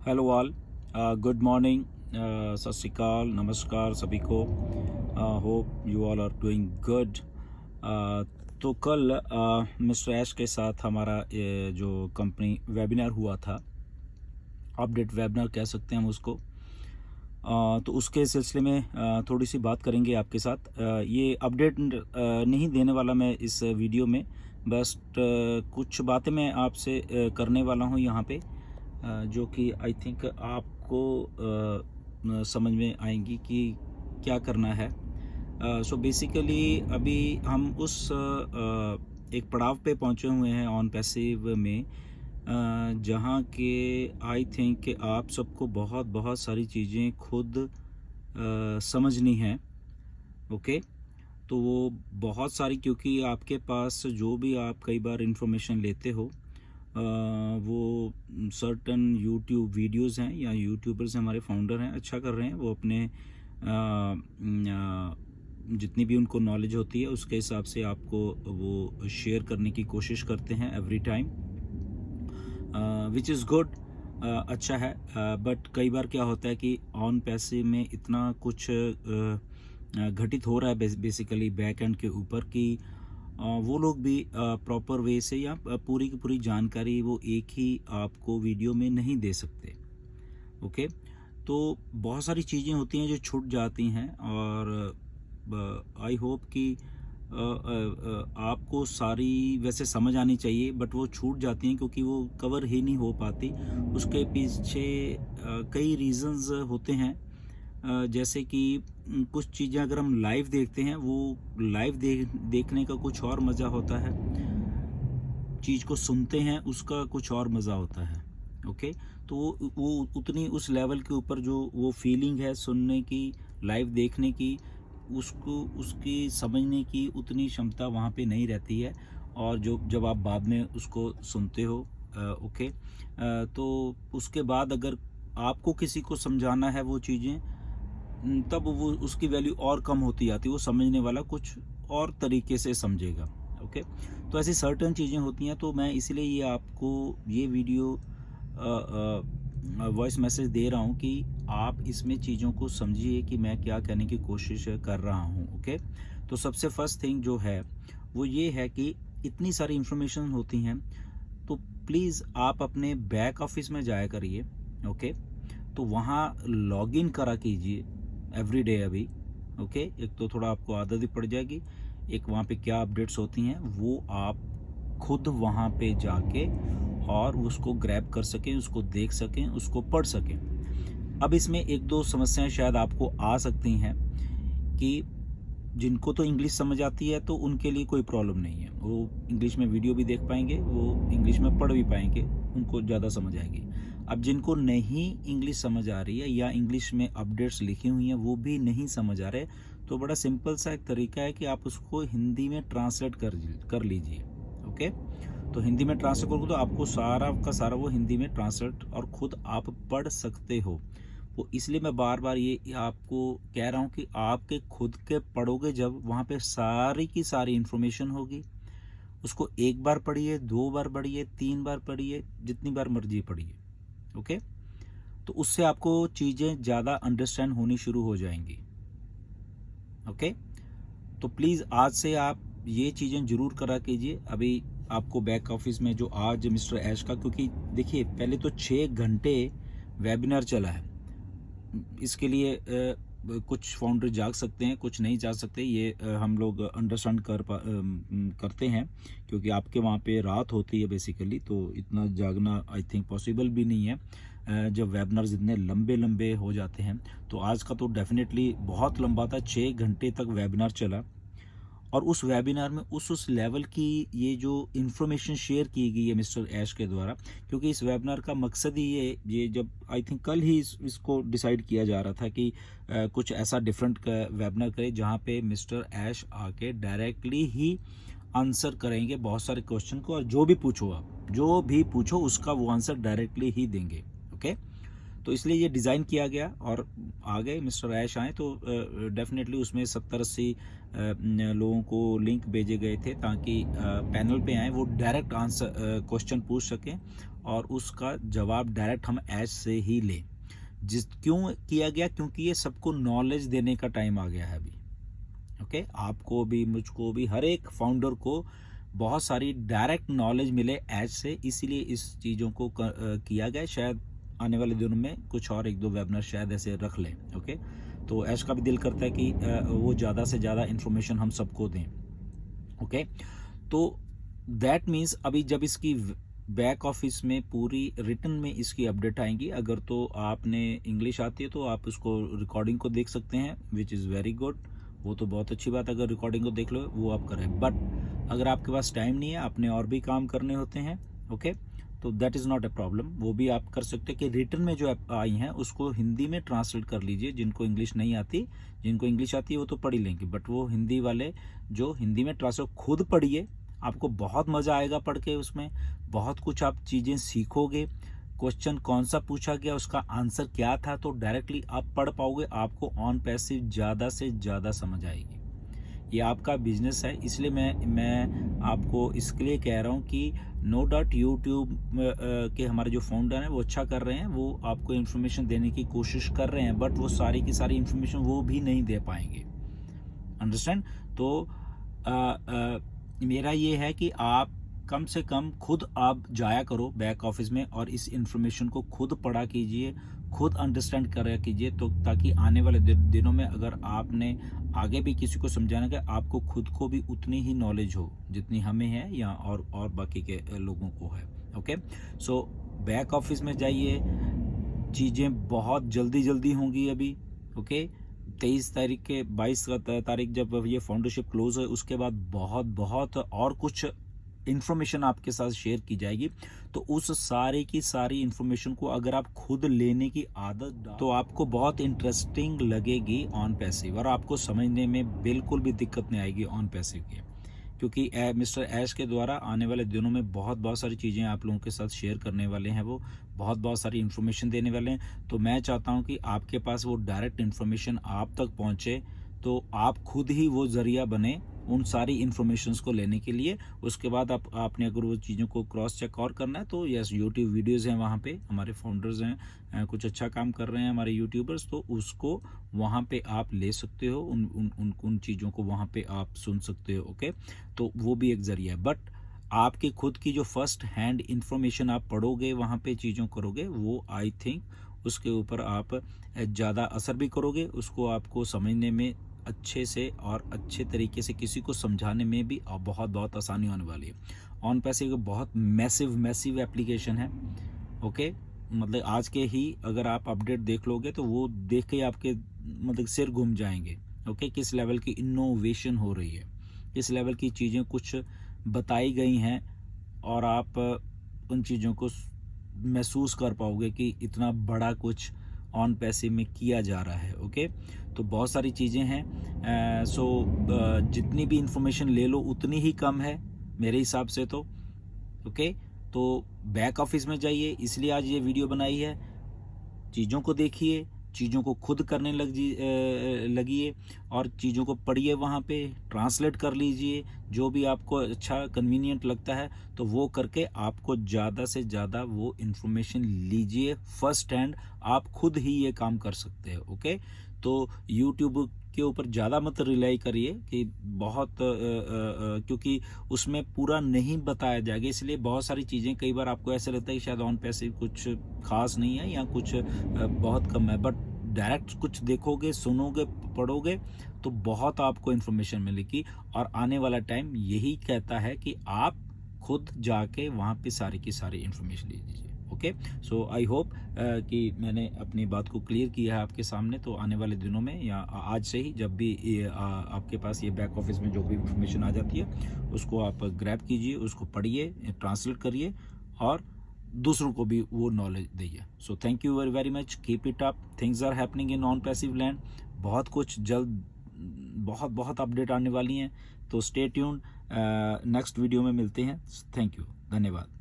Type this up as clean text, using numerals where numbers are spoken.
Hello all, good morning, सत श्री अकाल, नमस्कार सभी को। Hope you all are doing good. तो कल मिस्टर ऐश के साथ हमारा जो कंपनी वेबिनार हुआ था, अपडेट वेबिनार कह सकते हैं हम उसको। तो उसके सिलसिले में थोड़ी सी बात करेंगे आपके साथ। ये अपडेट नहीं देने वाला मैं इस वीडियो में, बस कुछ बातें मैं आपसे करने वाला हूँ यहाँ पे, जो कि आई थिंक आपको समझ में आएंगी कि क्या करना है। सो बेसिकली अभी हम उस एक पड़ाव पे पहुंचे हुए हैं ऑन पैसिव में, जहां के आई थिंक कि आप सबको बहुत बहुत सारी चीज़ें खुद समझनी हैं। ओके, तो वो बहुत सारी, क्योंकि आपके पास जो भी आप कई बार इंफॉर्मेशन लेते हो, वो सर्टन यूट्यूब वीडियोस हैं या यूट्यूबर्स हमारे फाउंडर हैं, अच्छा कर रहे हैं वो अपने जितनी भी उनको नॉलेज होती है उसके हिसाब से आपको वो शेयर करने की कोशिश करते हैं every time, which is good. अच्छा है। बट कई बार क्या होता है कि ऑन पैसे में इतना कुछ घटित हो रहा है बेसिकली बैक एंड के ऊपर कि वो लोग भी प्रॉपर वे से या पूरी की पूरी जानकारी वो एक ही आपको वीडियो में नहीं दे सकते। ओके, तो बहुत सारी चीज़ें होती हैं जो छूट जाती हैं, और आई होप कि आपको सारी वैसे समझ आनी चाहिए, बट वो छूट जाती हैं क्योंकि वो कवर ही नहीं हो पाती। उसके पीछे कई रीजंस होते हैं। जैसे कि कुछ चीज़ें अगर हम लाइव देखते हैं, वो लाइव देखने का कुछ और मज़ा होता है, चीज़ को सुनते हैं उसका कुछ और मज़ा होता है। ओके, तो वो उतनी उस लेवल के ऊपर जो वो फीलिंग है सुनने की, लाइव देखने की, उसको उसकी समझने की उतनी क्षमता वहाँ पे नहीं रहती है। और जो जब आप बाद में उसको सुनते हो, ओके, तो उसके बाद अगर आपको किसी को समझाना है वो चीज़ें, तब वो उसकी वैल्यू और कम होती जाती है, वो समझने वाला कुछ और तरीके से समझेगा। ओके, तो ऐसी सर्टन चीज़ें होती हैं, तो मैं इसलिए ये आपको ये वीडियो वॉइस मैसेज दे रहा हूँ कि आप इसमें चीज़ों को समझिए कि मैं क्या कहने की कोशिश कर रहा हूँ। ओके, तो सबसे फर्स्ट थिंग जो है वो ये है कि इतनी सारी इंफॉर्मेशन होती हैं, तो प्लीज़ आप अपने बैक ऑफिस में जाया करिए। ओके, तो वहाँ लॉगिन करा कीजिए एवरी डे अभी। ओके, एक तो थोड़ा आपको आदत भी पड़ जाएगी, एक वहाँ पे क्या अपडेट्स होती हैं वो आप खुद वहाँ पे जाके और उसको ग्रैब कर सकें, उसको देख सकें, उसको पढ़ सकें। अब इसमें एक दो समस्याएं शायद आपको आ सकती हैं कि जिनको तो इंग्लिश समझ आती है तो उनके लिए कोई प्रॉब्लम नहीं है, वो इंग्लिश में वीडियो भी देख पाएंगे, वो इंग्लिश में पढ़ भी पाएंगे, उनको ज़्यादा समझ आएगी। अब जिनको नहीं इंग्लिश समझ आ रही है या इंग्लिश में अपडेट्स लिखी हुई हैं वो भी नहीं समझ आ रहे, तो बड़ा सिंपल सा एक तरीका है कि आप उसको हिंदी में ट्रांसलेट कर लीजिए। ओके, तो हिंदी में ट्रांसलेट करोगे तो आपको सारा का सारा वो हिंदी में ट्रांसलेट और खुद आप पढ़ सकते हो। वो इसलिए मैं बार बार ये आपको कह रहा हूँ कि आपके खुद के पढ़ोगे जब, वहाँ पे सारी की सारी इन्फॉर्मेशन होगी, उसको एक बार पढ़िए, दो बार पढ़िए, तीन बार पढ़िए, जितनी बार मर्जी पढ़िए। ओके, तो उससे आपको चीज़ें ज़्यादा अंडरस्टैंड होनी शुरू हो जाएंगी। ओके, तो प्लीज़ आज से आप ये चीज़ें ज़रूर करा कीजिए। अभी आपको बैक ऑफिस में जो आज मिस्टर ऐश का, क्योंकि देखिए पहले तो 6 घंटे वेबिनार चला है, इसके लिए कुछ फाउंडर जाग सकते हैं, कुछ नहीं जाग सकते, ये हम लोग अंडरस्टैंड करते हैं, क्योंकि आपके वहाँ पे रात होती है बेसिकली, तो इतना जागना आई थिंक पॉसिबल भी नहीं है। जब वेबिनार्स इतने लंबे लंबे हो जाते हैं, तो आज का तो डेफिनेटली बहुत लंबा था, 6 घंटे तक वेबिनार चला। और उस वेबिनार में उस लेवल की ये जो इन्फॉर्मेशन शेयर की गई है मिस्टर ऐश के द्वारा, क्योंकि इस वेबिनार का मकसद ही ये जब आई थिंक कल ही इसको डिसाइड किया जा रहा था कि कुछ ऐसा डिफरेंट वेबिनार करें जहाँ पे मिस्टर ऐश आके डायरेक्टली ही आंसर करेंगे बहुत सारे क्वेश्चन को, और जो भी पूछो आप, जो भी पूछो उसका वो आंसर डायरेक्टली ही देंगे। ओके, तो इसलिए ये डिज़ाइन किया गया, और आ गए मिस्टर ऐश आए तो डेफिनेटली उसमें 70-80 लोगों को लिंक भेजे गए थे ताकि पैनल पे आए, वो डायरेक्ट आंसर क्वेश्चन पूछ सकें और उसका जवाब डायरेक्ट हम एज से ही लें। क्यों किया गया? क्योंकि ये सबको नॉलेज देने का टाइम आ गया है अभी। ओके, आपको भी, मुझको भी, हर एक फाउंडर को बहुत सारी डायरेक्ट नॉलेज मिले एज से, इसीलिए इस चीज़ों को किया गया। शायद आने वाले दिनों में कुछ और 1-2 वेबिनार शायद ऐसे रख लें। ओके, तो ऐश का भी दिल करता है कि वो ज़्यादा से ज़्यादा इन्फॉर्मेशन हम सबको दें। ओके, तो दैट मीन्स अभी जब इसकी बैक ऑफिस में पूरी रिटन में इसकी अपडेट आएंगी, अगर तो आपने इंग्लिश आती है तो आप उसको रिकॉर्डिंग को देख सकते हैं, विच इज़ वेरी गुड। वो तो बहुत अच्छी बात है, अगर रिकॉर्डिंग को देख लो वो आप करें। बट अगर आपके पास टाइम नहीं है, आपने और भी काम करने होते हैं, ओके, तो that is not a problem. वो भी आप कर सकते हैं कि रिटन में जो आई हैं उसको हिंदी में ट्रांसलेट कर लीजिए। जिनको इंग्लिश नहीं आती, जिनको इंग्लिश आती है वो तो पढ़ ही लेंगे, बट वो हिंदी वाले जो हिंदी में ट्रांसलेट खुद पढ़िए, आपको बहुत मज़ा आएगा पढ़ के। उसमें बहुत कुछ आप चीज़ें सीखोगे। क्वेश्चन कौन सा पूछा गया, उसका आंसर क्या था, तो डायरेक्टली आप पढ़ पाओगे। आपको ऑन पैसिव ज़्यादा से ज़्यादा समझ आएगी। ये आपका बिजनेस है, इसलिए मैं आपको इसके लिए कह रहा हूँ कि नो डाउट यूट्यूब के हमारे जो फाउंडर हैं वो अच्छा कर रहे हैं, वो आपको इन्फॉर्मेशन देने की कोशिश कर रहे हैं, बट वो सारी की सारी इन्फॉर्मेशन वो भी नहीं दे पाएंगे। अंडरस्टैंड? तो मेरा ये है कि आप कम से कम खुद आप जाया करो बैक ऑफिस में और इस इन्फॉर्मेशन को खुद पढ़ा कीजिए, खुद अंडरस्टैंड करा कीजिए, तो ताकि आने वाले दिनों में अगर आपने आगे भी किसी को समझाना है, आपको खुद को भी उतनी ही नॉलेज हो जितनी हमें है या और बाकी के लोगों को है। ओके, सो बैक ऑफिस में जाइए, चीज़ें बहुत जल्दी होंगी अभी। ओके, 23 तारीख के 22 तारीख जब ये फाउंडरशिप क्लोज है, उसके बाद बहुत और कुछ इन्फॉर्मेशन आपके साथ शेयर की जाएगी। तो उस सारी की सारी इन्फॉर्मेशन को अगर आप खुद लेने की आदत तो आपको बहुत इंटरेस्टिंग लगेगी ऑन पैसिव, और आपको समझने में बिल्कुल भी दिक्कत नहीं आएगी ऑन पैसिव की, क्योंकि मिस्टर ऐश के द्वारा आने वाले दिनों में बहुत सारी चीज़ें आप लोगों के साथ शेयर करने वाले हैं। वो बहुत सारी इन्फॉर्मेशन देने वाले हैं। तो मैं चाहता हूं कि आपके पास वो डायरेक्ट इन्फॉर्मेशन आप तक पहुंचे, तो आप खुद ही वो ज़रिया बने उन सारी इन्फॉर्मेशंस को लेने के लिए। उसके बाद आपने अगर वो चीज़ों को क्रॉस चेक और करना है तो यस, यूट्यूब वीडियोज़ हैं, वहाँ पे हमारे फाउंडर्स हैं, कुछ अच्छा काम कर रहे हैं हमारे यूट्यूबर्स, तो उसको वहाँ पे आप ले सकते हो, उन चीज़ों को वहाँ पे आप सुन सकते हो। ओके, तो वो भी एक ज़रिया है। बट आपकी खुद की जो फर्स्ट हैंड इंफॉर्मेशन आप पढ़ोगे, वहाँ पे चीज़ों करोगे, वो आई थिंक उसके ऊपर आप ज़्यादा असर भी करोगे, उसको आपको समझने में अच्छे से और अच्छे तरीके से किसी को समझाने में भी बहुत आसानी होने वाली है। ऑन पैसे एक बहुत मैसिव एप्लीकेशन है। ओके, मतलब आज के ही अगर आप अपडेट देख लोगे तो वो देख के आपके मतलब सिर घूम जाएंगे। ओके, किस लेवल की इनोवेशन हो रही है, किस लेवल की चीज़ें कुछ बताई गई हैं, और आप उन चीज़ों को महसूस कर पाओगे कि इतना बड़ा कुछ ऑन पैसे में किया जा रहा है। ओके, तो बहुत सारी चीज़ें हैं। सो जितनी भी इंफॉर्मेशन ले लो उतनी ही कम है मेरे हिसाब से तो। ओके, तो बैक ऑफिस में जाइए, इसलिए आज ये वीडियो बनाई है। चीज़ों को देखिए, चीज़ों को खुद करने लगिए और चीज़ों को पढ़िए, वहाँ पे ट्रांसलेट कर लीजिए, जो भी आपको अच्छा कन्वीनियंट लगता है तो वो करके आपको ज़्यादा से ज़्यादा वो इन्फॉर्मेशन लीजिए फर्स्ट हैंड। आप खुद ही ये काम कर सकते हैं। ओके, तो यूट्यूब के ऊपर ज़्यादा मत रिलाई करिए कि बहुत क्योंकि उसमें पूरा नहीं बताया जाएगा, इसलिए बहुत सारी चीज़ें कई बार आपको ऐसा लगता है कि शायद ऑन पैसे कुछ खास नहीं है या कुछ बहुत कम है, बट डायरेक्ट कुछ देखोगे, सुनोगे, पढ़ोगे तो बहुत आपको इन्फॉर्मेशन मिलेगी। और आने वाला टाइम यही कहता है कि आप खुद जाके वहाँ पे सारी की सारी इन्फॉर्मेशन लीजिए। ओके, सो आई होप कि मैंने अपनी बात को क्लियर किया है आपके सामने। तो आने वाले दिनों में या आज से ही जब भी आपके पास ये बैक ऑफिस में जो भी इंफॉर्मेशन आ जाती है उसको आप ग्रैब कीजिए, उसको पढ़िए, ट्रांसलेट करिए और दूसरों को भी वो नॉलेज दीजिए। So thank you very much, keep it up, things are happening in non passive land. बहुत कुछ जल्द बहुत अपडेट आने वाली हैं, तो स्टे ट्यून्ड। नेक्स्ट वीडियो में मिलते हैं। थैंक यू, धन्यवाद।